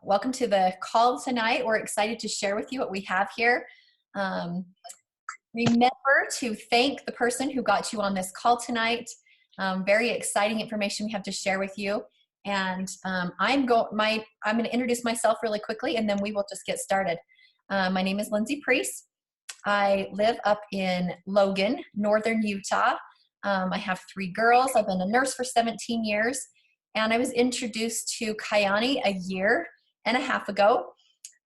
Welcome to the call tonight. We're excited to share with you what we have here. Remember to thank the person who got you on this call tonight. Very exciting information we have to share with you. And I'm going to introduce myself really quickly, and then we will just get started. My name is Lindsey Preece. I live up in Logan, northern Utah. I have 3 girls. I've been a nurse for 17 years. And I was introduced to Kyani a year and a half ago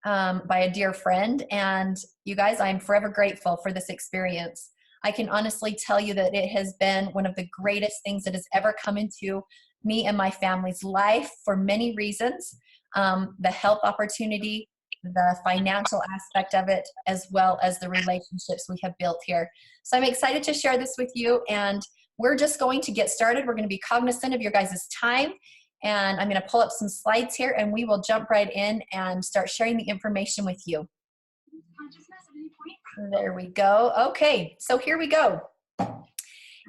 by a dear friend. And you guys, I'm forever grateful for this experience. I can honestly tell you that it has been one of the greatest things that has ever come into me and my family's life for many reasons. The health opportunity, the financial aspect of it, as well as the relationships we have built here. So I'm excited to share this with you, and we're just going to get started. We're going to be cognizant of your guys' time, and I'm going to pull up some slides here, and we will jump right in and start sharing the information with you. There we go. Okay, so here we go.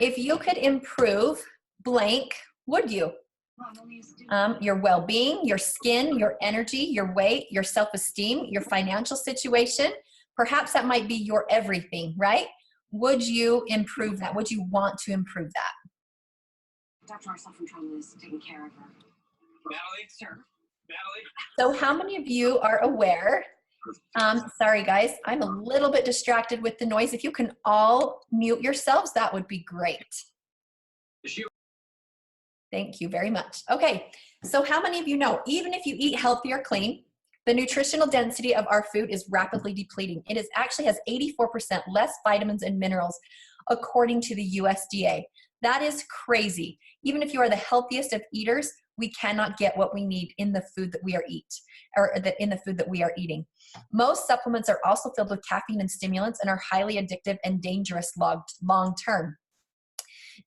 If you could improve blank, would you? Your well-being, your skin, your energy, your weight, your self-esteem, your financial situation, perhaps that might be your everything, right? Would you improve that? Would you want to improve that? Dr. Arself-Control is taking care of her. Natalie, sir. Natalie. So how many of you are aware? Sorry guys, I'm a little bit distracted with the noise. If you can all mute yourselves, that would be great. Thank you very much. Okay, so how many of you know, even if you eat healthy or clean, the nutritional density of our food is rapidly depleting. It is actually has 84% less vitamins and minerals according to the USDA. That is crazy. Even if you are the healthiest of eaters, we cannot get what we need in the food that we are eating. Most supplements are also filled with caffeine and stimulants and are highly addictive and dangerous long term.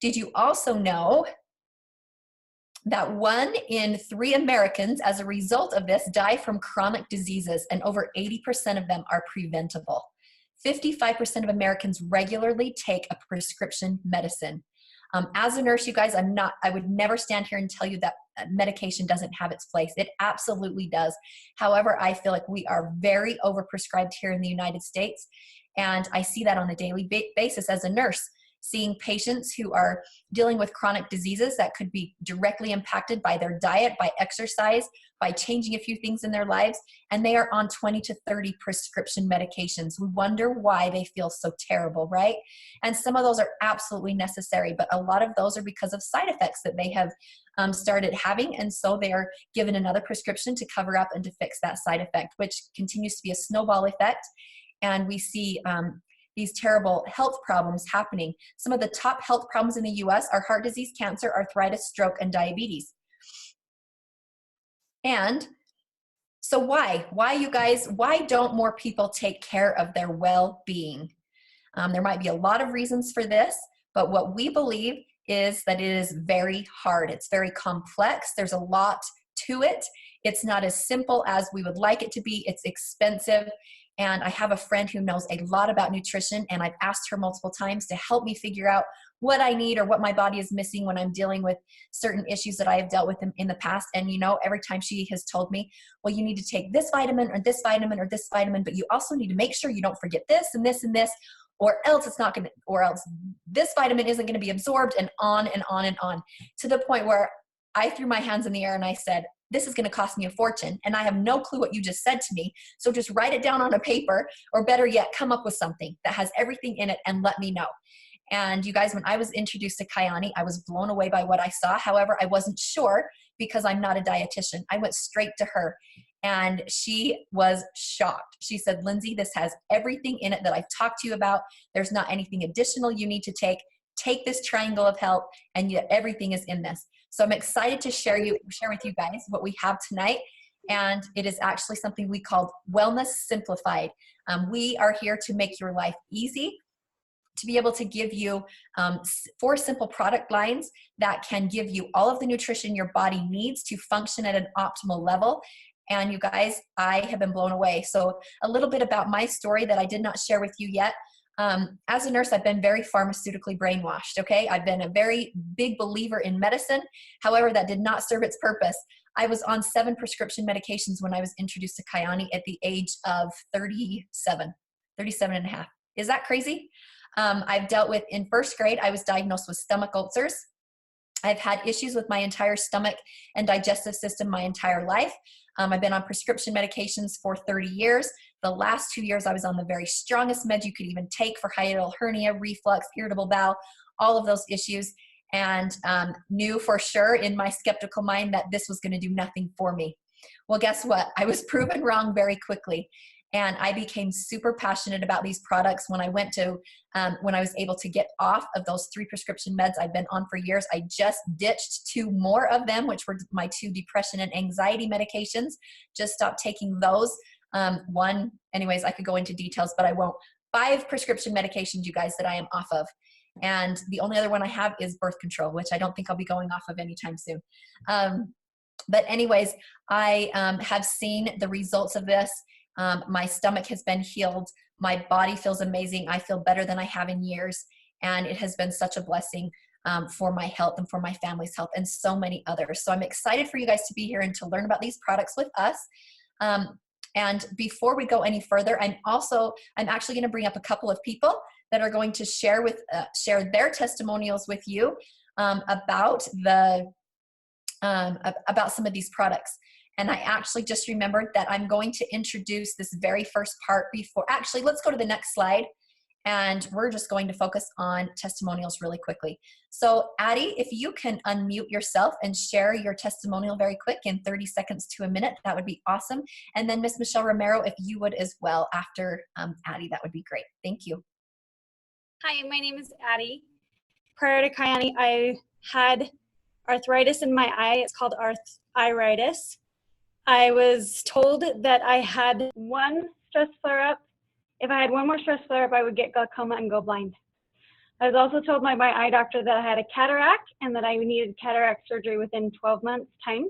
Did you also know that 1 in 3 Americans, as a result of this, die from chronic diseases, and over 80% of them are preventable? 55% of Americans regularly take a prescription medicine. As a nurse, you guys, I would never stand here and tell you that medication doesn't have its place. It absolutely does. However, I feel like we are very overprescribed here in the United States, and I see that on a daily basis as a nurse, seeing patients who are dealing with chronic diseases that could be directly impacted by their diet, by exercise, by changing a few things in their lives, and they are on 20 to 30 prescription medications. We wonder why they feel so terrible, right? And some of those are absolutely necessary, but a lot of those are because of side effects that they have started having, and so they are given another prescription to cover up and to fix that side effect, which continues to be a snowball effect, and we see these terrible health problems happening. Some of the top health problems in the US are heart disease, cancer, arthritis, stroke, and diabetes. And so why, you guys, why don't more people take care of their well-being? There might be a lot of reasons for this, but what we believe is that it is very hard. It's very complex. There's a lot to it. It's not as simple as we would like it to be. It's expensive. And I have a friend who knows a lot about nutrition, and I've asked her multiple times to help me figure out what I need or what my body is missing when I'm dealing with certain issues that I have dealt with in the past. And you know, every time she has told me, well, you need to take this vitamin or this vitamin or this vitamin, but you also need to make sure you don't forget this and this and this, or else it's not gonna, or else this vitamin isn't gonna be absorbed, and on and on and on, to the point where I threw my hands in the air and I said, this is going to cost me a fortune, and I have no clue what you just said to me. So just write it down on a paper, or better yet, come up with something that has everything in it and let me know. And you guys, when I was introduced to Kyani, I was blown away by what I saw. However, I wasn't sure because I'm not a dietitian. I went straight to her, and she was shocked. She said, Lindsey, this has everything in it that I've talked to you about. There's not anything additional you need to take. Take this triangle of health, and yet everything is in this. So I'm excited to share with you guys what we have tonight. And it is actually something we called Wellness Simplified. We are here to make your life easy, to be able to give you 4 simple product lines that can give you all of the nutrition your body needs to function at an optimal level. And you guys, I have been blown away. So a little bit about my story that I did not share with you yet. As a nurse, I've been very pharmaceutically brainwashed, okay? I've been a very big believer in medicine. However, that did not serve its purpose. I was on 7 prescription medications when I was introduced to Kyani at the age of 37 and a half. Is that crazy? I've dealt with, in first grade, I was diagnosed with stomach ulcers. I've had issues with my entire stomach and digestive system my entire life. I've been on prescription medications for 30 years. The last 2 years, I was on the very strongest meds you could even take for hiatal hernia, reflux, irritable bowel, all of those issues, and knew for sure in my skeptical mind that this was going to do nothing for me. Well, guess what? I was proven wrong very quickly. And I became super passionate about these products when I was able to get off of those 3 prescription meds I've been on for years. I just ditched 2 more of them, which were my 2 depression and anxiety medications. Just stopped taking those. One, anyways, I could go into details, but I won't. 5 prescription medications, you guys, that I am off of. And the only other one I have is birth control, which I don't think I'll be going off of anytime soon. But anyways, I have seen the results of this. My stomach has been healed. My body feels amazing. I feel better than I have in years. And it has been such a blessing for my health and for my family's health and so many others. So I'm excited for you guys to be here and to learn about these products with us. And before we go any further, I'm actually going to bring up a couple of people that are going to share their testimonials with you about some of these products. And I actually just remembered that I'm going to introduce this very first part actually, let's go to the next slide. And we're just going to focus on testimonials really quickly. So Addie, if you can unmute yourself and share your testimonial very quick in 30 seconds to a minute, that would be awesome. And then Miss Michelle Romero, if you would as well after Addie, that would be great. Thank you. Hi, my name is Addie. Prior to Kyani, I had arthritis in my eye. It's called arthritis. I was told that I had 1 stress flare-up. If I had 1 more stress flare-up, I would get glaucoma and go blind. I was also told by my eye doctor that I had a cataract and that I needed cataract surgery within 12 months' time.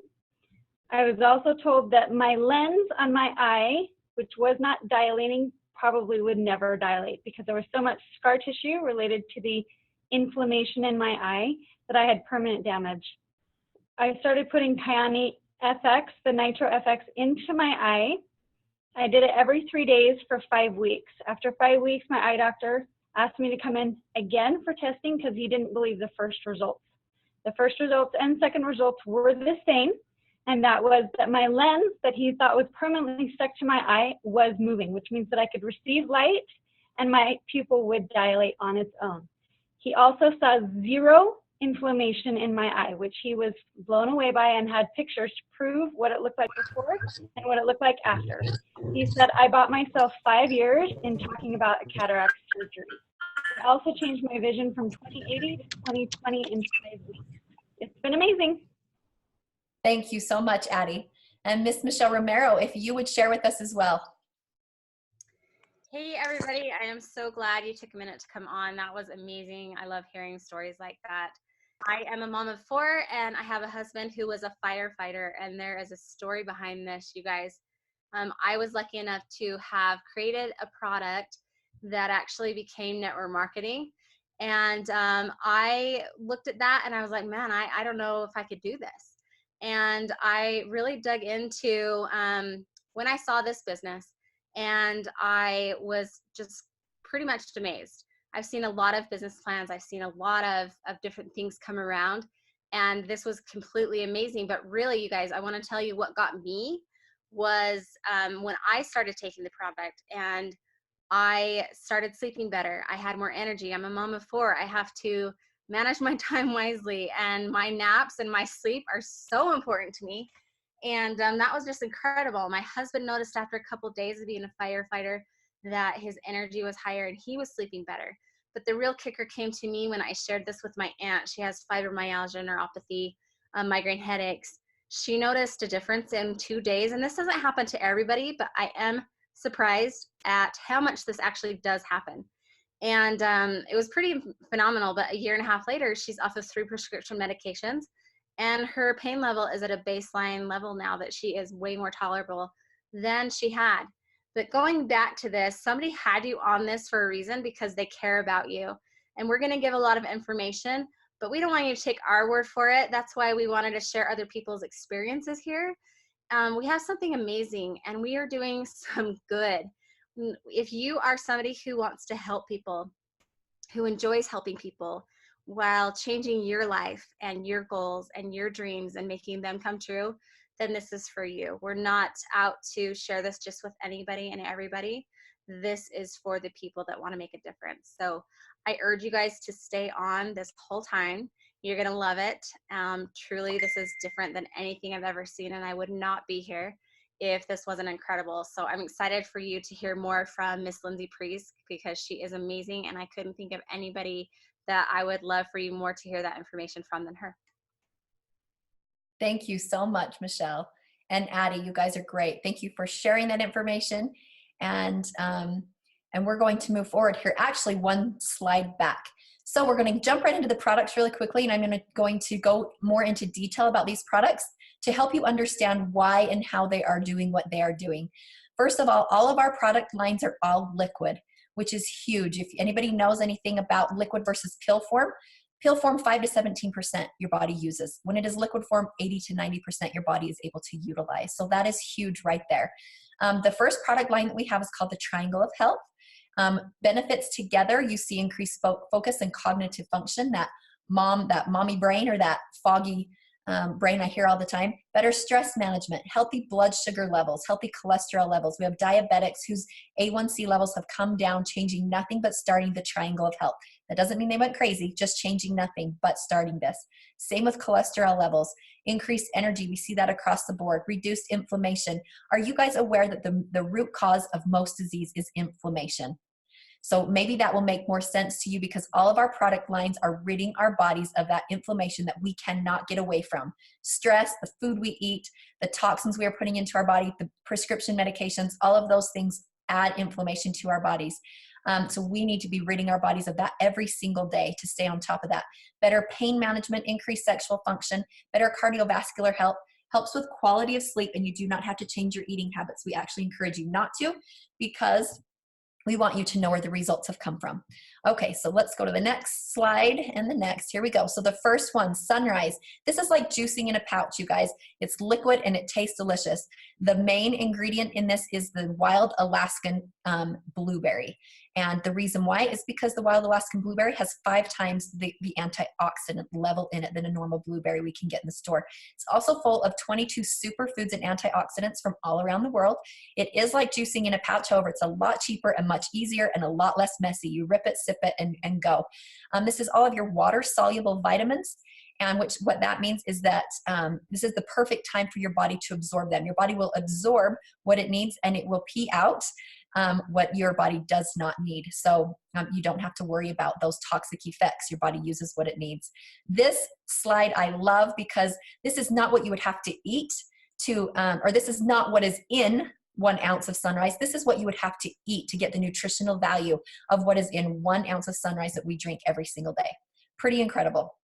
I was also told that my lens on my eye, which was not dilating, probably would never dilate because there was so much scar tissue related to the inflammation in my eye that I had permanent damage. I started putting Kyani FX, the Nitro FX, into my eye. I did it every 3 days for 5 weeks. After 5 weeks, my eye doctor asked me to come in again for testing because he didn't believe the first results. The first results and second results were the same, and that was that my lens that he thought was permanently stuck to my eye was moving, which means that I could receive light and my pupil would dilate on its own. He also saw 0 inflammation in my eye, which he was blown away by and had pictures to prove what it looked like before and what it looked like after. He said, I bought myself 5 years in talking about a cataract surgery. It also changed my vision from 20/80 to 20/20 in 5 weeks. It's been amazing. Thank you so much, Addie. And Miss Michelle Romero, if you would share with us as well. Hey everybody, I am so glad you took a minute to come on. That was amazing. I love hearing stories like that. I am a mom of 4 and I have a husband who was a firefighter, and there is a story behind this, you guys. I was lucky enough to have created a product that actually became network marketing. And I looked at that and I was like, man, I don't know if I could do this. And I really dug into when I saw this business, and I was just pretty much amazed. I've seen a lot of business plans. I've seen a lot of different things come around, and this was completely amazing. But really, you guys, I want to tell you what got me was when I started taking the product and I started sleeping better. I had more energy. I'm a mom of 4. I have to manage my time wisely, and my naps and my sleep are so important to me. And that was just incredible. My husband noticed after a couple of days of being a firefighter that his energy was higher and he was sleeping better. But the real kicker came to me when I shared this with my aunt. She has fibromyalgia, neuropathy, migraine headaches. She noticed a difference in 2 days. And this doesn't happen to everybody, but I am surprised at how much this actually does happen. And it was pretty phenomenal. But a year and a half later, she's off of 3 prescription medications. And her pain level is at a baseline level now that she is way more tolerable than she had. But going back to this, somebody had you on this for a reason because they care about you. And we're going to give a lot of information, but we don't want you to take our word for it. That's why we wanted to share other people's experiences here. We have something amazing, and we are doing some good. If you are somebody who wants to help people, who enjoys helping people while changing your life and your goals and your dreams and making them come true, then this is for you. We're not out to share this just with anybody and everybody. This is for the people that want to make a difference. So I urge you guys to stay on this whole time. You're going to love it. Truly, this is different than anything I've ever seen, and I would not be here if this wasn't incredible. So I'm excited for you to hear more from Miss Lindsey Preece, because she is amazing, and I couldn't think of anybody that I would love for you more to hear that information from than her. Thank you so much, Michelle. And Addie, you guys are great. Thank you for sharing that information. And we're going to move forward here. Actually, one slide back. So we're going to jump right into the products really quickly, and I'm going to go more into detail about these products to help you understand why and how they are doing what they are doing. First of all of our product lines are all liquid, which is huge. If anybody knows anything about liquid versus pill form 5 to 17% your body uses. When it is liquid form, 80 to 90% your body is able to utilize. So that is huge right there. The first product line that we have is called the Triangle of Health. Benefits together, you see increased focus and cognitive function, that mommy brain, or that foggy brain I hear all the time. Better stress management, healthy blood sugar levels, healthy cholesterol levels. We have diabetics whose A1C levels have come down, changing nothing but starting the Triangle of Health. That doesn't mean they went crazy, just changing nothing but starting this. Same with cholesterol levels, increased energy. We see that across the board. Reduced inflammation. Are you guys aware that the root cause of most disease is inflammation? So maybe that will make more sense to you, because all of our product lines are ridding our bodies of that inflammation that we cannot get away from. Stress, the food we eat, the toxins we are putting into our body, the prescription medications, all of those things add inflammation to our bodies. So we need to be ridding our bodies of that every single day to stay on top of that. Better pain management, increased sexual function, better cardiovascular health, helps with quality of sleep, and you do not have to change your eating habits. We actually encourage you not to, because we want you to know where the results have come from. Okay, so let's go to the next slide and the next. Here we go. So the first one, Sunrise. This is like juicing in a pouch, you guys. It's liquid and it tastes delicious. The main ingredient in this is the wild Alaskan blueberry. And the reason why is because the wild Alaskan blueberry has 5 times the antioxidant level in it than a normal blueberry we can get in the store. It's also full of 22 superfoods and antioxidants from all around the world. It is like juicing in a pouch, however, it's a lot cheaper and much easier and a lot less messy. You rip it, sip it, and go. This is all of your water-soluble vitamins. And what that means is that this is the perfect time for your body to absorb them. Your body will absorb what it needs, and it will pee out what your body does not need. So you don't have to worry about those toxic effects. Your body uses what it needs. This slide I love, because this is not what you would have to eat to, or this is not what is in 1 ounce of Sunrise. This is what you would have to eat to get the nutritional value of what is in 1 ounce of Sunrise that we drink every single day. Pretty incredible.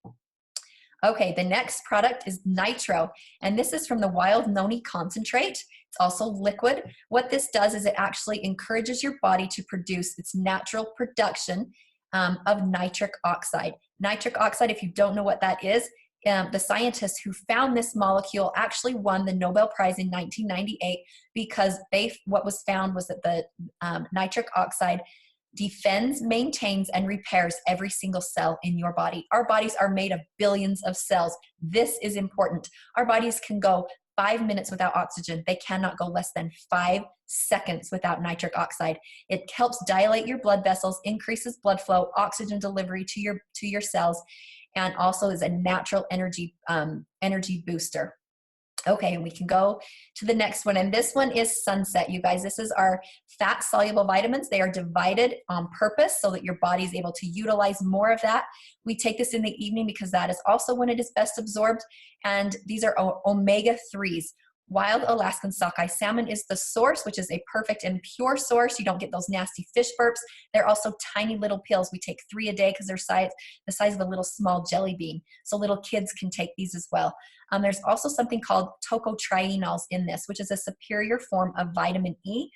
Okay, the next product is Nitro, and this is from the Wild Noni Concentrate. It's also liquid. What this does is it actually encourages your body to produce its natural production of nitric oxide. Nitric oxide, if you don't know what that is, the scientists who found this molecule actually won the Nobel Prize in 1998, because what was found was that the nitric oxide defends, maintains, and repairs every single cell in your body. Our bodies are made of billions of cells. This is important. Our bodies can go 5 minutes without oxygen. They cannot go less than 5 seconds without nitric oxide. It helps dilate your blood vessels, increases blood flow, oxygen delivery to your cells, and also is a natural energy booster. Okay, and we can go to the next one, and this one is Sunset, you guys. This is our fat-soluble vitamins. They are divided on purpose so that your body is able to utilize more of that. We take this in the evening because that is also when it is best absorbed, and these are omega-3s. Wild Alaskan sockeye salmon is the source, which is a perfect and pure source. You don't get those nasty fish burps. They're also tiny little pills. We take 3 a day because they're the size of a little small jelly bean. So little kids can take these as well. There's also something called tocotrienols in this, which is a superior form of vitamin E.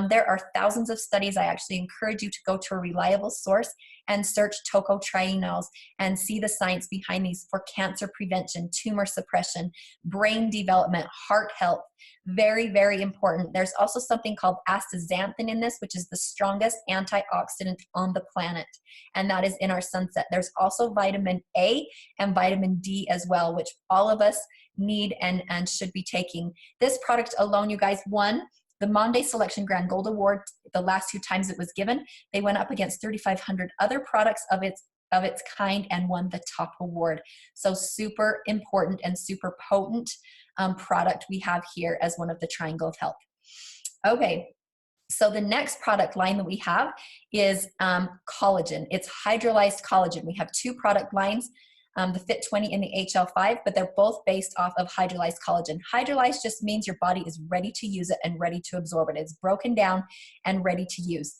There are thousands of studies. I actually encourage you to go to a reliable source and search tocotrienols and see the science behind these for cancer prevention, tumor suppression, brain development, heart health. Very, very important. There's also something called astaxanthin in this, which is the strongest antioxidant on the planet, and that is in our sunset. There's also vitamin A and vitamin D as well, which all of us need and should be taking. This product alone, you guys, won the Monday Selection Grand Gold Award the last 2 times it was given. They went up against 3,500 other products of its kind and won the top award. So super important and super potent product we have here as one of the Triangle of Health. Okay, so the next product line that we have is collagen. It's hydrolyzed collagen. We have 2 product lines, the Fit 20 and the HL5, but they're both based off of hydrolyzed collagen. Hydrolyzed just means your body is ready to use it and ready to absorb it. It's broken down and ready to use.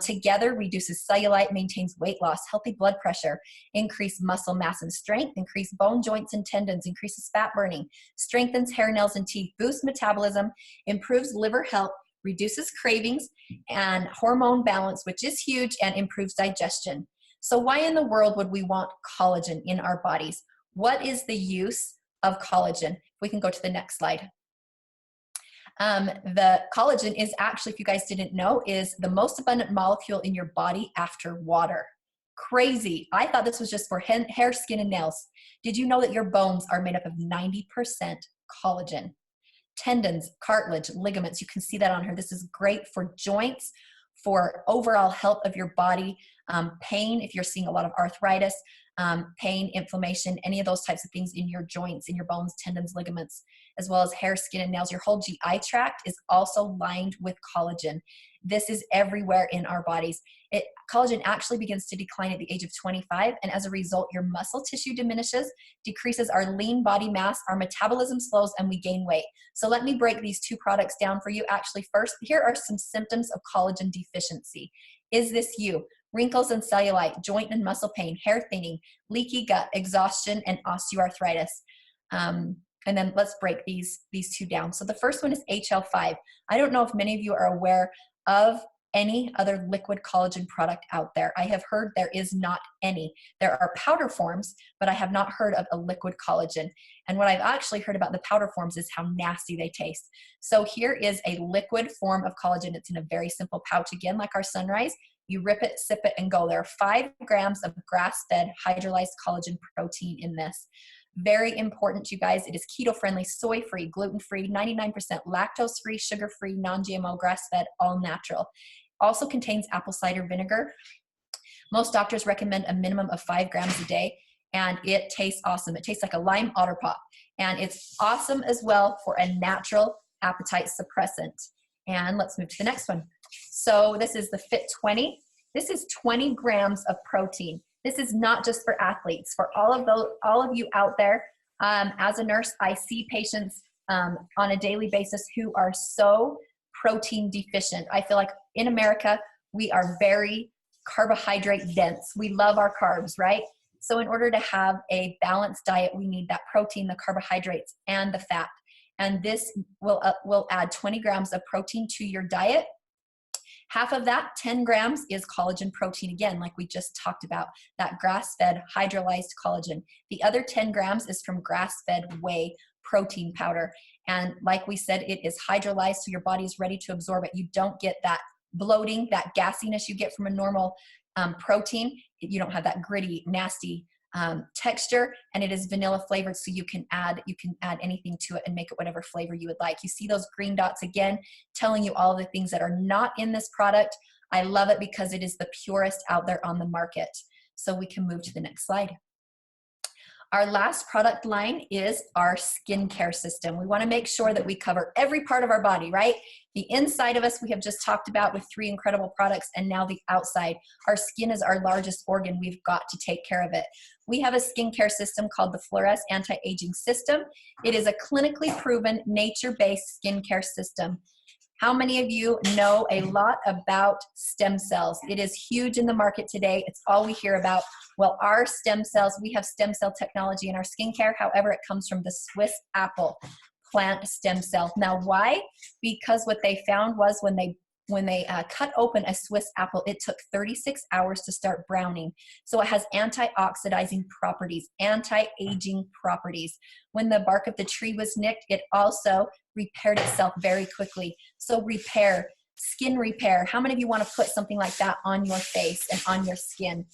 Together reduces cellulite, maintains weight loss, healthy blood pressure, increase muscle mass and strength, increase bone, joints, and tendons, increases fat burning, strengthens hair, nails, and teeth, boosts metabolism, improves liver health, reduces cravings and hormone balance, which is huge, and improves digestion. So why in the world would we want collagen in our bodies? What is the use of collagen? We can go to the next slide. The collagen is actually, if you guys didn't know, is the most abundant molecule in your body after water. Crazy. I thought this was just for hair, skin, and nails. Did you know that your bones are made up of 90% collagen? Tendons, cartilage, ligaments, you can see that on her. This is great for joints, for overall health of your body, pain, if you're seeing a lot of arthritis, pain, inflammation, any of those types of things in your joints, in your bones, tendons, ligaments, as well as hair, skin, and nails. Your whole GI tract is also lined with collagen. This is everywhere in our bodies. Collagen actually begins to decline at the age of 25, and as a result, your muscle tissue diminishes, decreases our lean body mass, our metabolism slows, and we gain weight. So let me break these 2 products down for you. Actually, first, here are some symptoms of collagen deficiency. Is this you? Wrinkles and cellulite, joint and muscle pain, hair thinning, leaky gut, exhaustion, and osteoarthritis. And then let's break these 2 down. So the first one is HL5. I don't know if many of you are aware of any other liquid collagen product out there. I have heard there is not any. There are powder forms, but I have not heard of a liquid collagen. And what I've actually heard about the powder forms is how nasty they taste. So here is a liquid form of collagen. It's in a very simple pouch, again, like our Sunrise. You rip it, sip it, and go. There are 5 grams of grass-fed hydrolyzed collagen protein in this. Very important, you guys. It is keto-friendly, soy-free, gluten-free, 99% lactose-free, sugar-free, non-GMO, grass-fed, all natural. Also contains apple cider vinegar. Most doctors recommend a minimum of 5 grams a day, and it tastes awesome. It tastes like a lime otter pop, and it's awesome as well for a natural appetite suppressant. And let's move to the next one. So this is the Fit 20. This is 20 grams of protein. This is not just for athletes. For all of you out there, as a nurse, I see patients on a daily basis who are so protein deficient. I feel like in America, we are very carbohydrate dense. We love our carbs, right? So in order to have a balanced diet, we need that protein, the carbohydrates, and the fat. And this will add 20 grams of protein to your diet. Half of that, 10 grams, is collagen protein, again, like we just talked about, that grass-fed hydrolyzed collagen. The other 10 grams is from grass-fed whey protein powder. And like we said, it is hydrolyzed, so your body is ready to absorb it. You don't get that bloating, that gassiness you get from a normal protein. You don't have that gritty, nasty texture, and it is vanilla flavored, so you can add anything to it and make it whatever flavor you would like. You see those green dots again, telling you all the things that are not in this product. I love it because it is the purest out there on the market. So we can move to the next slide. Our last product line is our skincare system. We want to make sure that we cover every part of our body, right? The inside of us we have just talked about with 3 incredible products, and now the outside. Our skin is our largest organ. We've got to take care of it. We have a skincare system called the Flores Anti-Aging System. It is a clinically proven, nature-based skincare system. How many of you know a lot about stem cells? It is huge in the market today. It's all we hear about. Well, our stem cells, we have stem cell technology in our skincare. However, it comes from the Swiss apple plant stem cell. Now, why? Because what they found was when they when they cut open a Swiss apple, it took 36 hours to start browning. So it has antioxidizing properties, anti-aging properties. When the bark of the tree was nicked, it also repaired itself very quickly. So repair, skin repair. How many of you want to put something like that on your face and on your skin?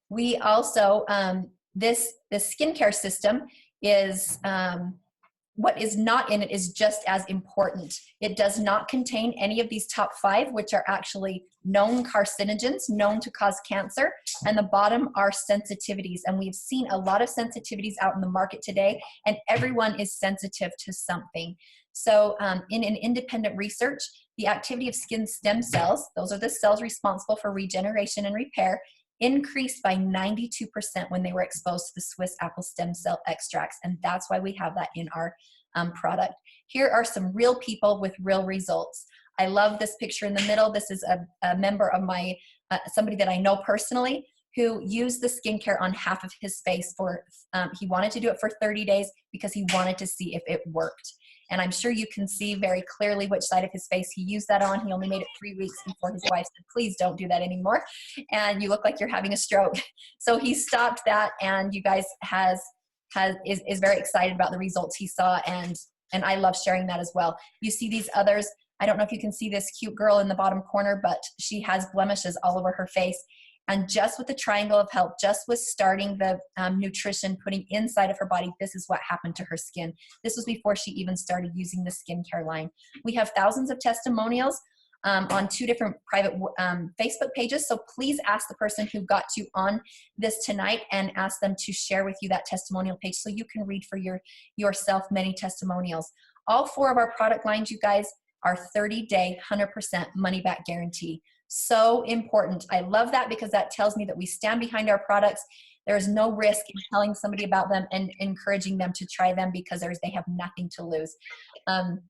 We also, this skincare system is, what is not in it is just as important. It does not contain any of these top 5, which are actually known carcinogens, known to cause cancer, and the bottom are sensitivities. And we've seen a lot of sensitivities out in the market today, and everyone is sensitive to something. So in an independent research, the activity of skin stem cells, those are the cells responsible for regeneration and repair, increased by 92% when they were exposed to the Swiss apple stem cell extracts. And that's why we have that in our product. Here are some real people with real results. I love this picture in the middle. This is a member of my, somebody that I know personally, who used the skincare on half of his face for, he wanted to do it for 30 days because he wanted to see if it worked. And I'm sure you can see very clearly which side of his face he used that on. He only made it 3 weeks before his wife said, please don't do that anymore. And you look like you're having a stroke. So he stopped that, and you guys is very excited about the results he saw. And I love sharing that as well. You see these others. I don't know if you can see this cute girl in the bottom corner, but she has blemishes all over her face. And just with the triangle of health, just with starting the nutrition, putting inside of her body, this is what happened to her skin. This was before she even started using the skincare line. We have thousands of testimonials on 2 different private Facebook pages. So please ask the person who got you on this tonight and ask them to share with you that testimonial page so you can read for yourself many testimonials. All 4 of our product lines, you guys, are 30-day, 100% money-back guarantee. So important. I love that because that tells me that we stand behind our products. There is no risk in telling somebody about them and encouraging them to try them because they have nothing to lose. And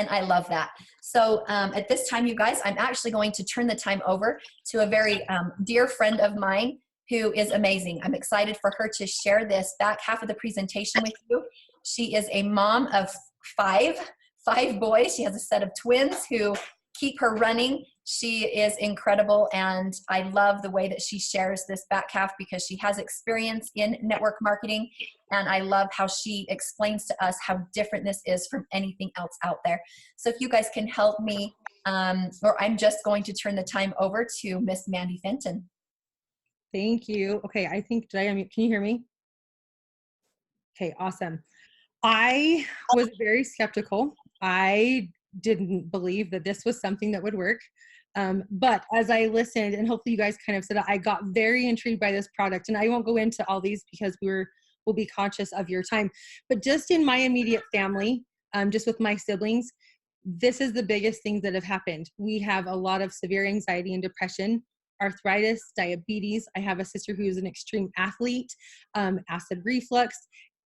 I love that. So at this time, you guys, I'm actually going to turn the time over to a very dear friend of mine who is amazing. I'm excited for her to share this back half of the presentation with you. She is a mom of 5 boys. She has a set of twins who keep her running. She is incredible, and I love the way that she shares this back half because she has experience in network marketing, and I love how she explains to us how different this is from anything else out there. So if you guys can help me, or I'm just going to turn the time over to Miss Mandy Fenton. Thank you. Okay, I think, can you hear me? Okay, awesome. I was very skeptical. I didn't believe that this was something that would work. But as I listened, and hopefully you guys kind of said, I got very intrigued by this product. And I won't go into all these because we'll be conscious of your time. But just in my immediate family, just with my siblings, this is the biggest things that have happened. We have a lot of severe anxiety and depression, arthritis, diabetes. I have a sister who's an extreme athlete, acid reflux.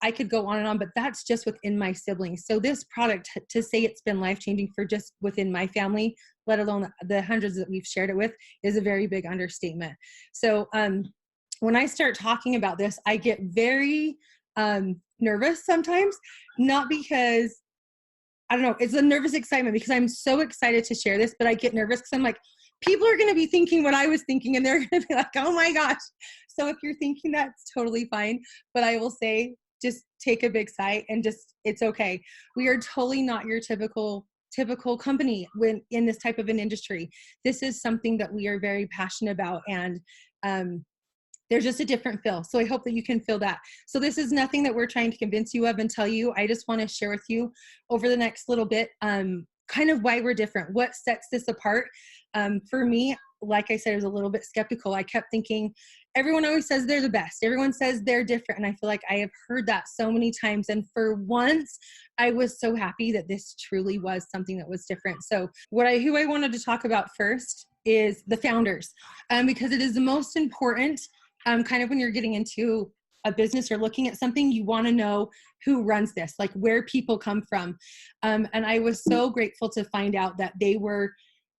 I could go on and on, but that's just within my siblings. So this product, to say it's been life-changing for just within my family, let alone the hundreds that we've shared it with, is a very big understatement. So when I start talking about this, I get very nervous sometimes, not because, I don't know, it's a nervous excitement because I'm so excited to share this, but I get nervous because I'm like, people are going to be thinking what I was thinking, and they're going to be like, oh my gosh. So if you're thinking that's totally fine, but I will say, just take a big sigh and just, it's okay. We are totally not your typical company when in this type of an industry. This is something that we are very passionate about, and there's just a different feel. So I hope that you can feel that. So this is nothing that we're trying to convince you of and tell you. I just want to share with you over the next little bit, kind of why we're different, what sets this apart. For me, like I said, I was a little bit skeptical. I kept thinking, everyone always says they're the best. Everyone says they're different. And I feel like I have heard that so many times. And for once, I was so happy that this truly was something that was different. So who I wanted to talk about first is the founders, because it is the most important, kind of when you're getting into a business or looking at something, you want to know who runs this, like where people come from. And I was so grateful to find out that they were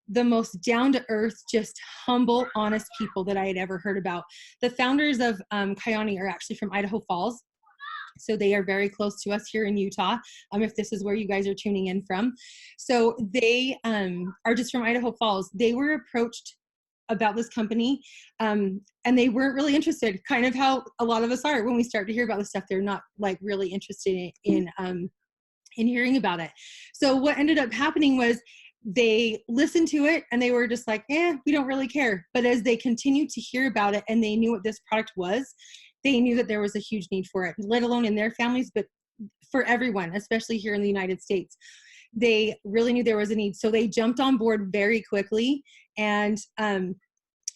the most down-to-earth, just humble, honest people that I had ever heard about. The founders of Kyani are actually from Idaho Falls. So they are very close to us here in Utah, if this is where you guys are tuning in from. So they are just from Idaho Falls. They were approached about this company, and they weren't really interested, kind of how a lot of us are when we start to hear about this stuff. They're not like really interested in hearing about it. So what ended up happening was they listened to it and they were just like, we don't really care. But as they continued to hear about it and they knew what this product was, they knew that there was a huge need for it, let alone in their families, but for everyone, especially here in the United States. They really knew there was a need. So they jumped on board very quickly. And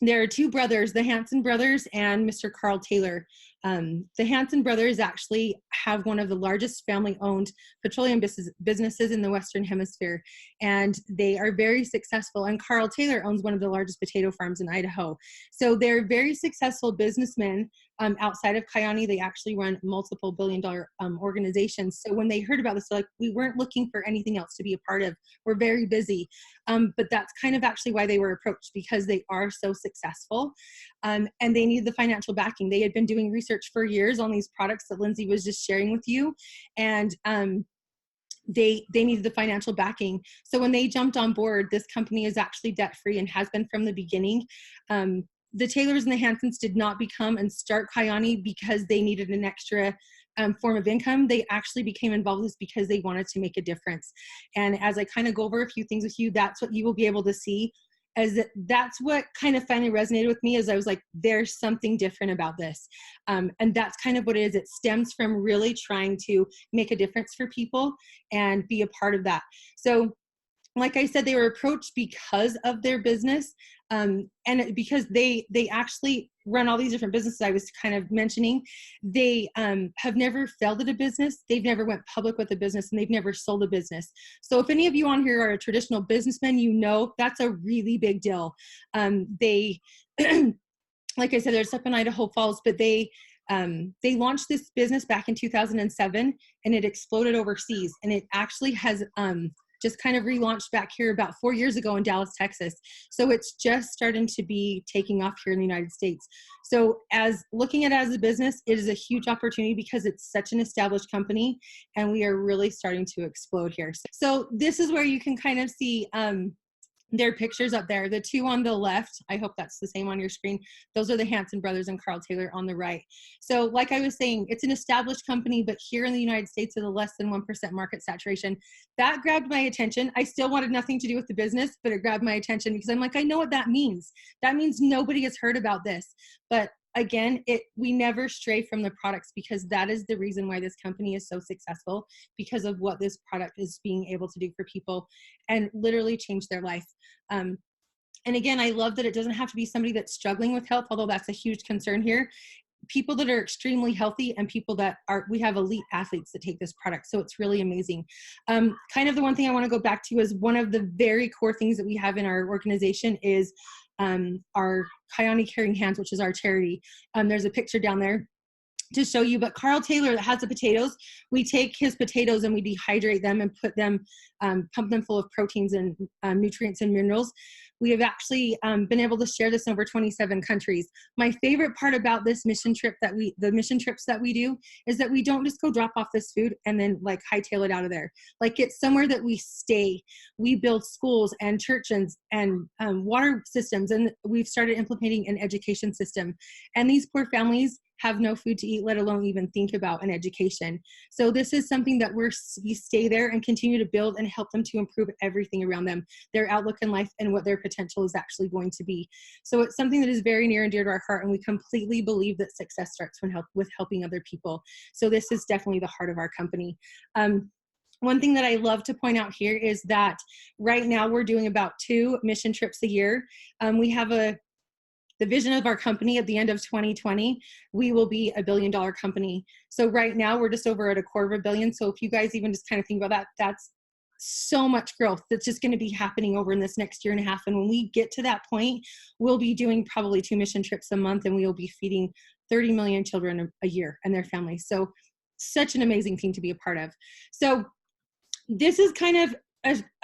there are two brothers, the Hanson brothers and Mr. Carl Taylor. The Hanson brothers actually have one of the largest family-owned petroleum businesses in the Western Hemisphere, and they are very successful. And Carl Taylor owns one of the largest potato farms in Idaho. So they're very successful businessmen. Outside of Kiani, they actually run multiple billion-dollar organizations. So when they heard about this, they're like, we weren't looking for anything else to be a part of. We're very busy. But that's kind of actually why they were approached, because they are so successful. And they need the financial backing. They had been doing research for years on these products that Lindsey was just sharing with you. And they needed the financial backing. So when they jumped on board, this company is actually debt-free and has been from the beginning. The Taylors and the Hansons did not become and start Kiani because they needed an extra form of income. They actually became involved with this because they wanted to make a difference. And as I kind of go over a few things with you, that's what you will be able to see, as that's what kind of finally resonated with me, as I was like, there's something different about this. And that's kind of what it is. It stems from really trying to make a difference for people and be a part of that. So like I said, they were approached because of their business, and because they actually run all these different businesses I was kind of mentioning. They have never failed at a business. They've never went public with a business, and they've never sold a business. So if any of you on here are a traditional businessman, you know that's a really big deal. They, like I said, they're up in Idaho Falls, but they launched this business back in 2007, and it exploded overseas, and it actually has just kind of relaunched back here about 4 years ago in Dallas, Texas. So it's just starting to be taking off here in the United States. So as looking at it as a business, it is a huge opportunity because it's such an established company, and we are really starting to explode here. So this is where you can kind of see their pictures up there. The two on the left, I hope that's the same on your screen. Those are the Hanson brothers and Carl Taylor on the right. So like I was saying, it's an established company, but here in the United States is a less than 1% market saturation. That grabbed my attention. I still wanted nothing to do with the business, but it grabbed my attention because I'm like, I know what that means. That means nobody has heard about this. But again, we never stray from the products, because that is the reason why this company is so successful, because of what this product is being able to do for people and literally change their life. And again, I love that it doesn't have to be somebody that's struggling with health, although that's a huge concern here. People that are extremely healthy and people that we have elite athletes that take this product. So it's really amazing. Kind of the one thing I want to go back to is one of the very core things that we have in our organization is our Kiani Caring Hands, which is our charity. There's a picture down there to show you, but Carl Taylor that has the potatoes, we take his potatoes and we dehydrate them and put them, pump them full of proteins and nutrients and minerals. We have actually been able to share this in over 27 countries. My favorite part about this the mission trips that we do, is that we don't just go drop off this food and then like hightail it out of there. Like, it's somewhere that we stay. We build schools and churches and water systems, and we've started implementing an education system. And these poor families have no food to eat, let alone even think about an education. So this is something that we stay there and continue to build and help them to improve everything around them, their outlook in life and what their potential is actually going to be. So it's something that is very near and dear to our heart, and we completely believe that success starts with helping other people. So this is definitely the heart of our company. One thing that I love to point out here is that right now we're doing about 2 mission trips a year. We have the vision of our company at the end of 2020, we will be $1 billion company. So right now we're just over at $250 million. So if you guys even just kind of think about that, that's so much growth that's just going to be happening over in this next year and a half. And when we get to that point, we'll be doing probably 2 mission trips a month, and we will be feeding 30 million children a year and their families. So such an amazing thing to be a part of. So this is kind of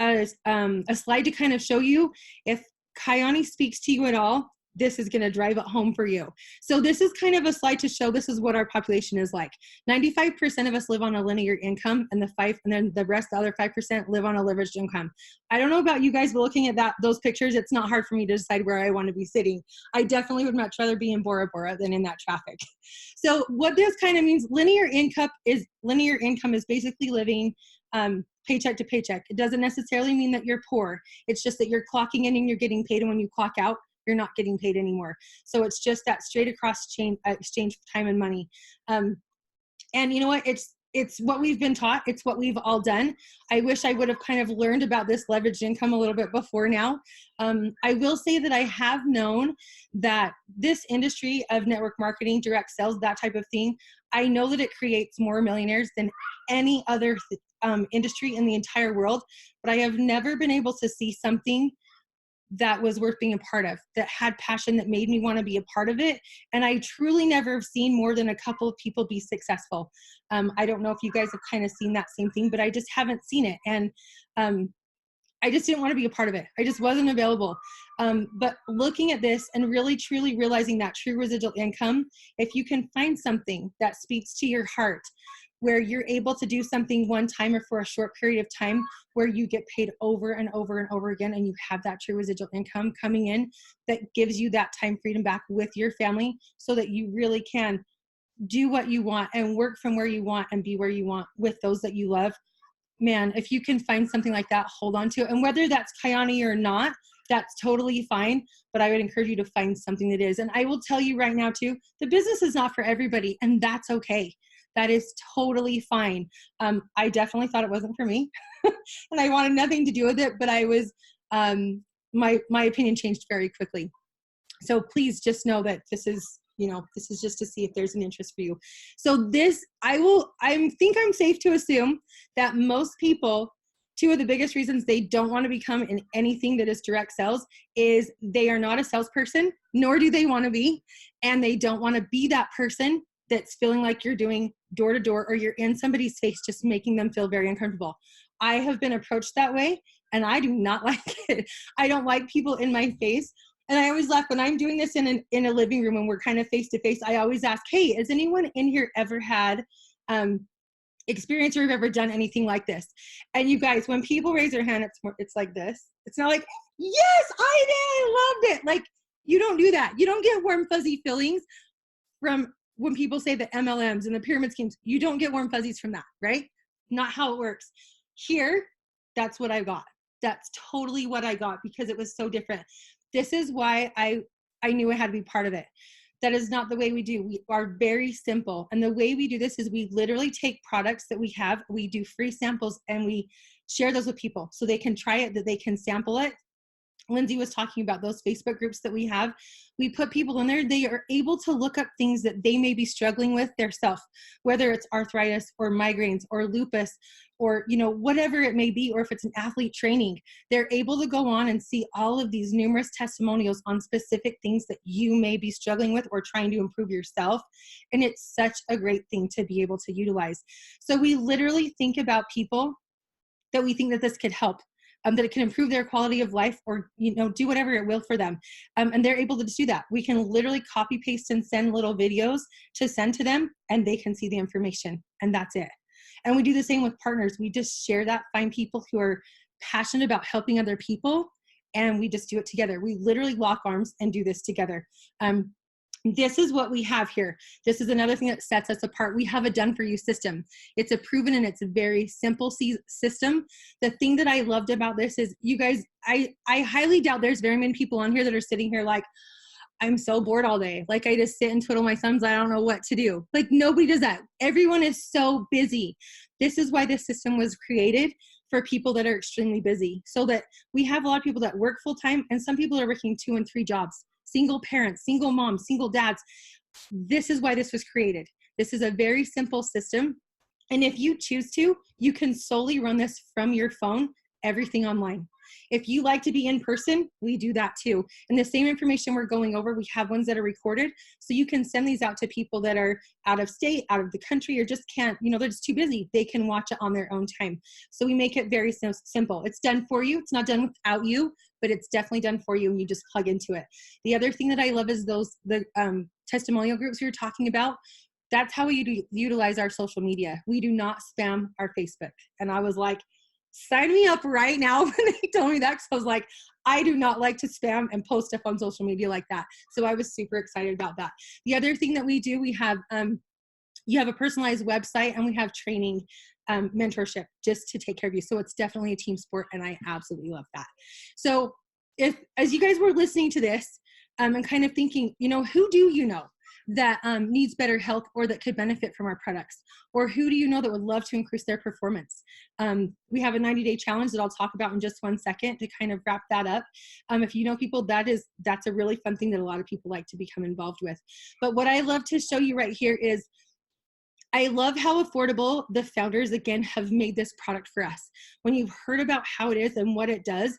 a slide to kind of show you if Kiani speaks to you at all. this is going to drive it home for you. So this is kind of a slide to show this is what our population is like. 95% of us live on a linear income, and then the rest, the other 5%, live on a leveraged income. I don't know about you guys, but looking at those pictures, it's not hard for me to decide where I want to be sitting. I definitely would much rather be in Bora Bora than in that traffic. So what this kind of means, linear income is basically living paycheck to paycheck. It doesn't necessarily mean that you're poor. It's just that you're clocking in and you're getting paid, and when you clock out, you're not getting paid anymore. So it's just that straight across exchange of time and money. And you know what? It's what we've been taught. It's what we've all done. I wish I would have kind of learned about this leveraged income a little bit before now. I will say that I have known that this industry of network marketing, direct sales, that type of thing, I know that it creates more millionaires than any other industry in the entire world, but I have never been able to see something that was worth being a part of, that had passion, that made me want to be a part of it. And I truly never have seen more than a couple of people be successful. I don't know if you guys have kind of seen that same thing, but I just haven't seen it. And I just didn't want to be a part of it. I just wasn't available. But looking at this and really truly realizing that true residual income, if you can find something that speaks to your heart, where you're able to do something one time or for a short period of time where you get paid over and over and over again, and you have that true residual income coming in that gives you that time freedom back with your family, so that you really can do what you want and work from where you want and be where you want with those that you love. Man, if you can find something like that, hold on to it. And whether that's Kyani or not, that's totally fine. But I would encourage you to find something that is. And I will tell you right now too, the business is not for everybody, and that's okay. That is totally fine. I definitely thought it wasn't for me and I wanted nothing to do with it, but I was, my opinion changed very quickly. So please just know that this is just to see if there's an interest for you. So I think I'm safe to assume that most people, two of the biggest reasons they don't want to become in anything that is direct sales is they are not a salesperson, nor do they want to be, and they don't want to be that person that's feeling like you're doing door to door, or you're in somebody's face just making them feel very uncomfortable. I have been approached that way, and I do not like it. I don't like people in my face. And I always laugh when I'm doing this in a living room and we're kind of face to face. I always ask, hey, has anyone in here ever had experience or have ever done anything like this? And you guys, when people raise their hand, it's like this. It's not like, yes, I did, loved it. Like, you don't do that. You don't get warm, fuzzy feelings from when people say the MLMs and the pyramid schemes. You don't get warm fuzzies from that, right? Not how it works. Here, that's what I got. That's totally what I got, because it was so different. This is why I knew I had to be part of it. That is not the way we do. We are very simple. And the way we do this is we literally take products that we have, we do free samples, and we share those with people so they can try it, that they can sample it. Lindsey was talking about those Facebook groups that we have. We put people in there. They are able to look up things that they may be struggling with themselves, whether it's arthritis or migraines or lupus or, whatever it may be, or if it's an athlete training. They're able to go on and see all of these numerous testimonials on specific things that you may be struggling with or trying to improve yourself. And it's such a great thing to be able to utilize. So we literally think about people that we think that this could help. That it can improve their quality of life, or do whatever it will for them, and they're able to do that. We can literally copy paste and send little videos to send to them, and they can see the information, and that's it. And we do the same with partners. We just share that, find people who are passionate about helping other people, and we just do it together. We literally lock arms and do this together. This is what we have here. This is another thing that sets us apart. We have a done-for-you system. It's a proven and it's a very simple system. The thing that I loved about this is, you guys, I highly doubt there's very many people on here that are sitting here like, I'm so bored all day. Like, I just sit and twiddle my thumbs. I don't know what to do. Like, nobody does that. Everyone is so busy. This is why this system was created, for people that are extremely busy, so that we have a lot of people that work full-time, and some people are working 2 and 3 jobs. Single parents, single moms, single dads. This is why this was created. This is a very simple system. And if you choose to, you can solely run this from your phone everything online. If you like to be in person, we do that too. And the same information we're going over, we have ones that are recorded. So you can send these out to people that are out of state, out of the country, or just can't, they're just too busy. They can watch it on their own time. So we make it very simple. It's done for you. It's not done without you, but it's definitely done for you, and you just plug into it. The other thing that I love is the testimonial groups we were talking about. That's how we utilize our social media. We do not spam our Facebook. And I was like, sign me up right now when they told me that, because I was like, I do not like to spam and post stuff on social media like that. So I was super excited about that. The other thing that we do, we have, you have a personalized website, and we have training, mentorship just to take care of you. So it's definitely a team sport, and I absolutely love that. So as you guys were listening to this, and kind of thinking, who do you know that needs better health or that could benefit from our products? Or who do you know that would love to increase their performance? We have a 90-day challenge that I'll talk about in just 1 second to kind of wrap that up. If you know people, that's a really fun thing that a lot of people like to become involved with. But what I love to show you right here is, I love how affordable the founders, again, have made this product for us. When you've heard about how it is and what it does,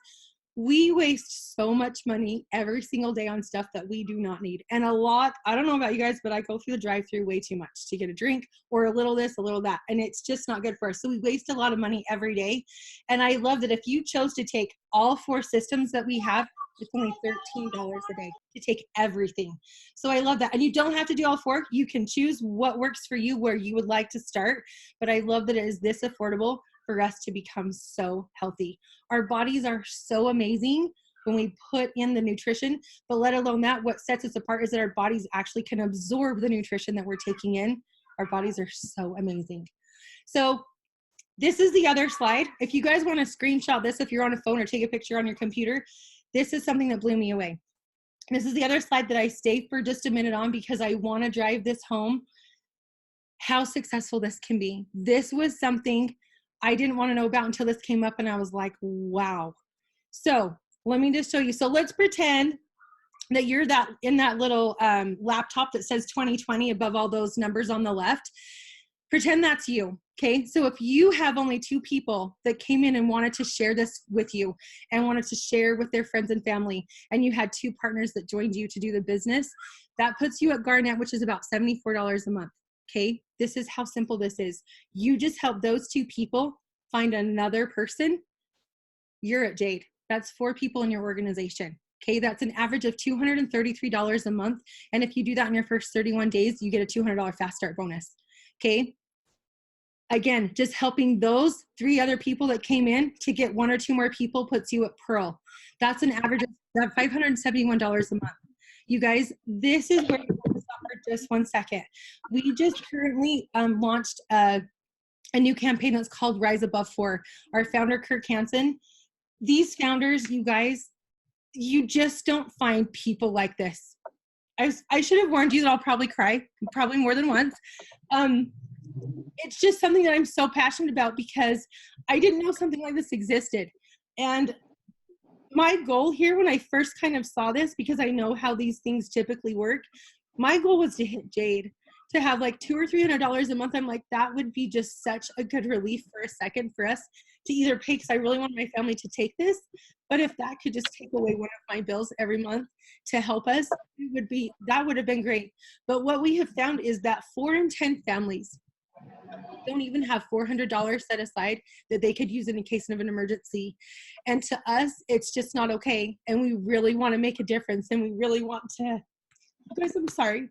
we waste so much money every single day on stuff that we do not need. And a lot, I don't know about you guys, but I go through the drive-thru way too much to get a drink or a little this, a little that. And it's just not good for us. So we waste a lot of money every day. And I love that if you chose to take all 4 systems that we have, it's only $13 a day to take everything. So I love that. And you don't have to do all 4. You can choose what works for you, where you would like to start. But I love that it is this affordable for us to become so healthy. Our bodies are so amazing when we put in the nutrition, but let alone that, what sets us apart is that our bodies actually can absorb the nutrition that we're taking in. Our bodies are so amazing. So this is the other slide. If you guys want to screenshot this, if you're on a phone or take a picture on your computer, this is something that blew me away. This is the other slide that I stay for just a minute on, because I want to drive this home, how successful this can be. This was something I didn't want to know about until this came up, and I was like, wow. So let me just show you. So let's pretend that you're in that little laptop that says 2020 above all those numbers on the left. Pretend that's you, okay? So if you have only 2 people that came in and wanted to share this with you and wanted to share with their friends and family, and you had 2 partners that joined you to do the business, that puts you at Garnett, which is about $74 a month. Okay, this is how simple this is. You just help those 2 people find another person. You're at Jade. That's 4 people in your organization. Okay, that's an average of $233 a month. And if you do that in your first 31 days, you get a $200 fast start bonus. Okay, again, just helping those 3 other people that came in to get 1 or 2 more people puts you at Pearl. That's an average of $571 a month. You guys, this is where you want to stop for just 1 second. We just currently launched a new campaign that's called Rise Above 4. Our founder, Kirk Hansen. These founders, you guys, you just don't find people like this. I should have warned you that I'll probably cry, probably more than once. It's just something that I'm so passionate about, because I didn't know something like this existed. And my goal here, when I first kind of saw this, because I know how these things typically work, my goal was to hit Jade, to have like $200 or $300 a month. I'm like, that would be just such a good relief for a second for us to either pay, because I really want my family to take this, but if that could just take away one of my bills every month to help us, that would have been great. But what we have found is that 4 in 10 families don't even have $400 set aside that they could use in a case of an emergency. And to us, it's just not okay. And we really want to make a difference. And we really want to, guys, I'm sorry,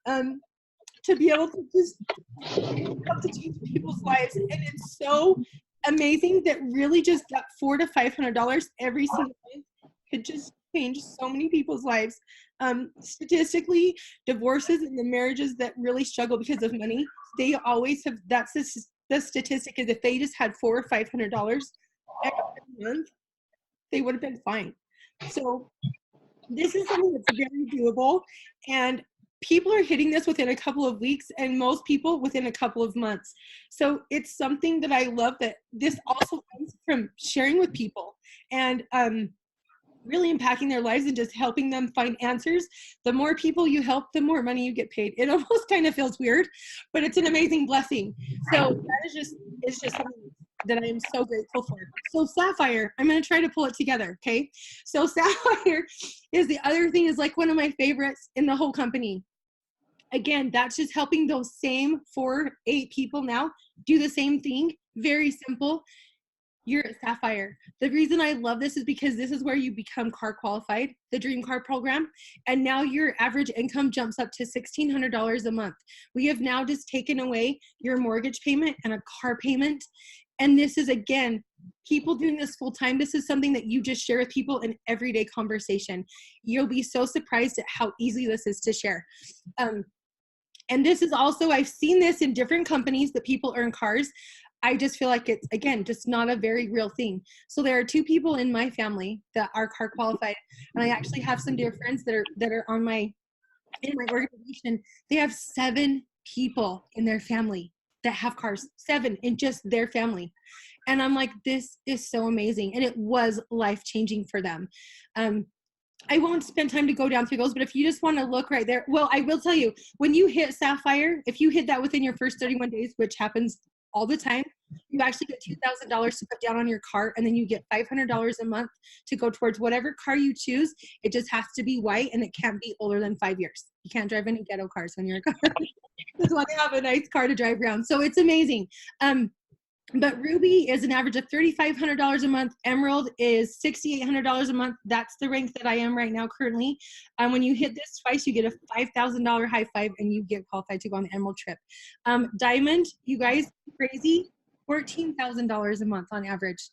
to be able to just help to change people's lives. And it's so amazing that really just that $400 to $500 every single month could just change so many people's lives. Statistically, divorces and the marriages that really struggle because of money, they always have, that's the statistic, is if they just had $400 or $500 every month, they would have been fine. So this is something that's very doable, and people are hitting this within a couple of weeks, and most people within a couple of months. So it's something that I love, that this also comes from sharing with people and really impacting their lives and just helping them find answers. The more people you help, the more money you get paid. It almost kind of feels weird, but it's an amazing blessing. So that is just, it's just something that I am so grateful for. So Sapphire, I'm going to try to pull it together. Okay. So Sapphire is the other thing, is like one of my favorites in the whole company. Again, that's just helping those same 8 people now do the same thing. Very simple. You're at Sapphire. The reason I love this is because this is where you become car qualified, the Dream Car program. And now your average income jumps up to $1,600 a month. We have now just taken away your mortgage payment and a car payment. And this is, again, people doing this full time. This is something that you just share with people in everyday conversation. You'll be so surprised at how easy this is to share. And this is also, I've seen this in different companies that people earn cars. I just feel like it's, again, just not a very real thing. So there are 2 people in my family that are car qualified. And I actually have some dear friends that are in my organization. They have 7 people in their family that have cars, 7 in just their family. And I'm like, this is so amazing. And it was life-changing for them. I won't spend time to go down through those, but if you just want to look right there, well, I will tell you, when you hit Sapphire, if you hit that within your first 31 days, which happens all the time, you actually get $2,000 to put down on your car, and then you get $500 a month to go towards whatever car you choose. It just has to be white, and it can't be older than 5 years. You can't drive any ghetto cars when you're a car. You just want to have a nice car to drive around. So it's amazing. But Ruby is an average of $3,500 a month. Emerald is $6,800 a month. That's the rank that I am right now currently. When you hit this twice, you get a $5,000 high five, and you get qualified to go on the Emerald trip. Diamond, you guys, crazy, $14,000 a month on average.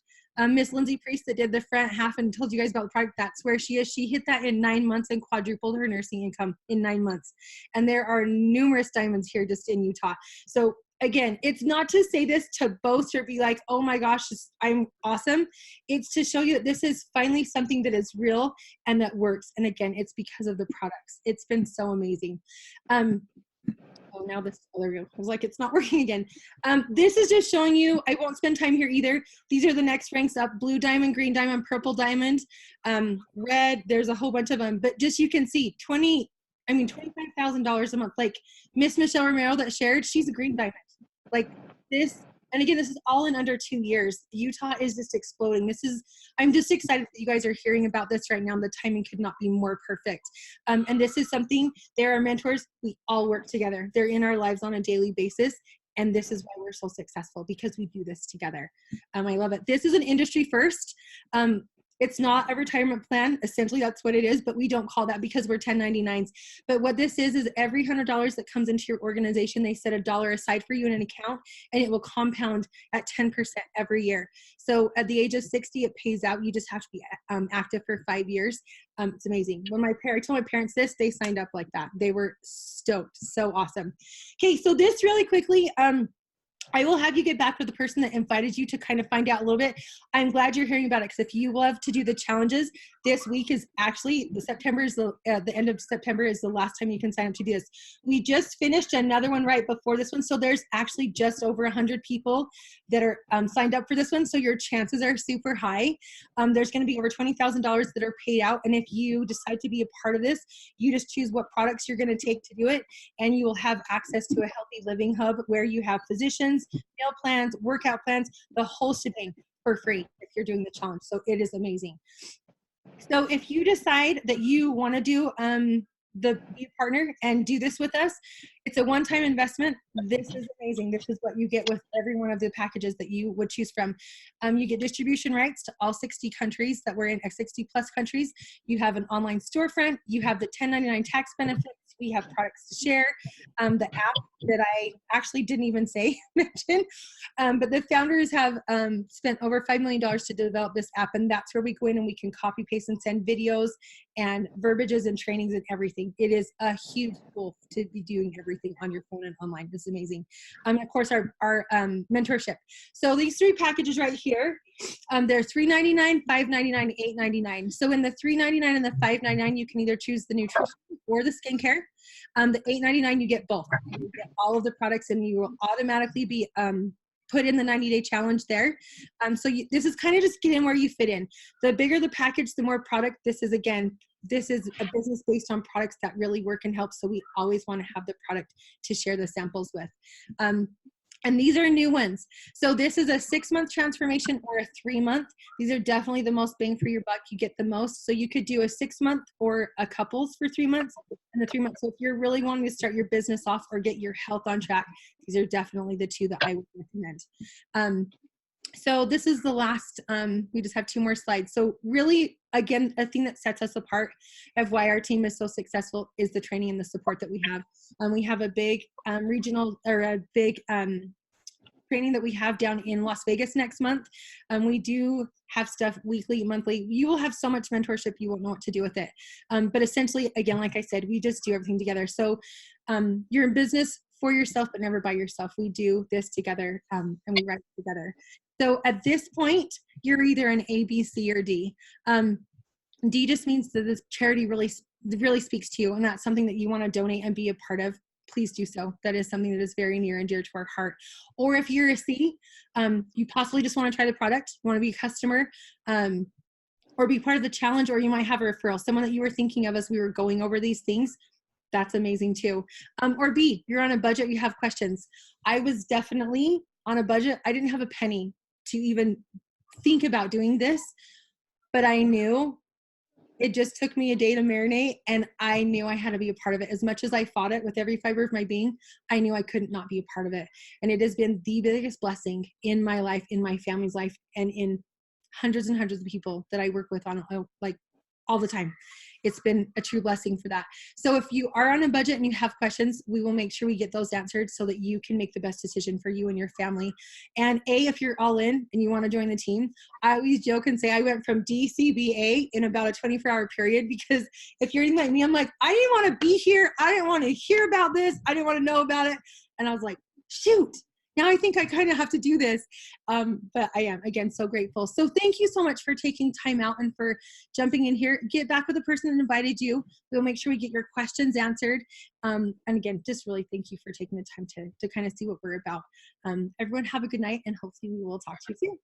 Miss Lindsey Preece that did the front half and told you guys about the product, that's where she is. She hit that in 9 months and quadrupled her nursing income in 9 months. And there are numerous diamonds here just in Utah. So again, it's not to say this to boast or be like, oh my gosh, I'm awesome. It's to show you that this is finally something that is real and that works. And again, it's because of the products. It's been so amazing. Oh, now this, oh, there we go. I was like, it's not working again. This is just showing you, I won't spend time here either. These are the next ranks up: blue diamond, green diamond, purple diamond, red. There's a whole bunch of them, but just, you can see $25,000 a month. Like Miss Michelle Romero that shared, she's a green diamond. Like this, and again, this is all in under 2 years. Utah is just exploding. I'm just excited that you guys are hearing about this right now. The timing could not be more perfect. And this is something, they're our mentors. We all work together. They're in our lives on a daily basis. And this is why we're so successful, because we do this together. I love it. This is an industry first. It's not a retirement plan. Essentially, that's what it is, but we don't call that because we're 1099s. But what this is every $100 that comes into your organization, they set $1 aside for you in an account, and it will compound at 10% every year. So at the age of 60, it pays out. You just have to be active for 5 years. It's amazing. When I told my parents this, they signed up like that. They were stoked. So awesome. Okay, so this really quickly, I will have you get back with the person that invited you to kind of find out a little bit. I'm glad you're hearing about it, because if you love to do the challenges, this week is actually the end of September is the last time you can sign up to do this. We just finished another one right before this one, so there's actually just over 100 people that are signed up for this one, so your chances are super high. There's going to be over $20,000 that are paid out, and if you decide to be a part of this, you just choose what products you're going to take to do it, and you will have access to a healthy living hub where you have physicians, meal plans, workout plans, the whole shebang for free if you're doing the challenge. So it is amazing. So if you decide that you want to do be a partner and do this with us, it's a one-time investment. This is amazing. This is what you get with every one of the packages that you would choose from. You get distribution rights to all 60 countries that we're in, 60 plus countries. You have an online storefront. You have the 1099 tax benefits. We have products to share. The app that I actually didn't even mention, but the founders have spent over $5 million to develop this app, and that's where we go in and we can copy, paste, and send videos and verbiages and trainings and everything. It is a huge tool to be doing everything on your phone and online. It's amazing. And of course, our mentorship. So these 3 packages right here, they're $3.99, $5.99, $8.99. So in the $3.99 and the $5.99, you can either choose the nutrition or the skincare. The $8.99, you get both. You get all of the products, and you will automatically be put in the 90-day challenge there. This is kind of just get in where you fit in. The bigger the package, the more product. This is a business based on products that really work and help. So we always want to have the product to share the samples with. And these are new ones. So this is a 6-month transformation or a 3-month. These are definitely the most bang for your buck. You get the most. So you could do a 6-month or a couples for 3 months and the 3 months. So if you're really wanting to start your business off or get your health on track, these are definitely the 2 that I would recommend. So this is the last, we just have 2 more slides. So really, again, a thing that sets us apart of why our team is so successful is the training and the support that we have. We have a big regional or a big training that we have down in Las Vegas next month. We do have stuff weekly, monthly. You will have so much mentorship, you won't know what to do with it. But essentially, again, like I said, we just do everything together. So you're in business for yourself, but never by yourself. We do this together and we write together. So at this point, you're either an A, B, C, or D. D just means that this charity really speaks to you, and that's something that you want to donate and be a part of. Please do so. That is something that is very near and dear to our heart. Or if you're a C, you possibly just want to try the product, you want to be a customer, or be part of the challenge, or you might have a referral, someone that you were thinking of as we were going over these things. That's amazing too. Or B, you're on a budget, you have questions. I was definitely on a budget. I didn't have a penny to even think about doing this, but I knew it just took me a day to marinate, and I knew I had to be a part of it. As much as I fought it with every fiber of my being, I knew I couldn't not be a part of it. And it has been the biggest blessing in my life, in my family's life, and in hundreds and hundreds of people that I work with on like all the time. It's been a true blessing for that. So if you are on a budget and you have questions, we will make sure we get those answered so that you can make the best decision for you and your family. And if you're all in and you want to join the team, I always joke and say I went from DCBA in about a 24-hour period, because if you're anything like me, I'm like, I didn't want to be here. I didn't want to hear about this. I didn't want to know about it. And I was like, shoot. Now I think I kind of have to do this. But I am, again, so grateful. So thank you so much for taking time out and for jumping in here. Get back with the person that invited you. We'll make sure we get your questions answered. And again, just really thank you for taking the time to kind of see what we're about. Everyone have a good night, and hopefully we will talk to you soon.